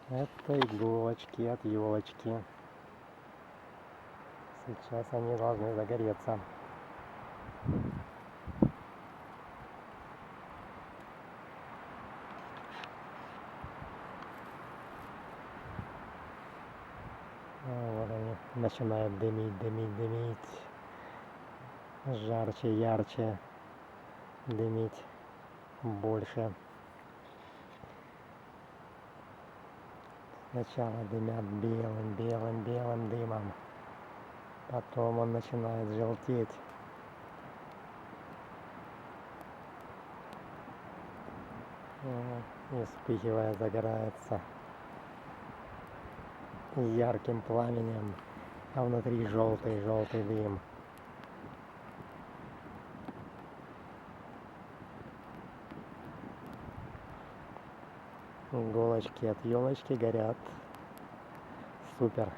Это иголочки от елочки. Сейчас они должны загореться. Вот они начинают дымить, дымить, дымить. Жарче, ярче дымить больше. Сначала дымят белым, белым, белым дымом. Потом он начинает желтеть. И вспыхивая загорается ярким пламенем, а внутри желтый дым. Иголочки от елочки горят. Супер.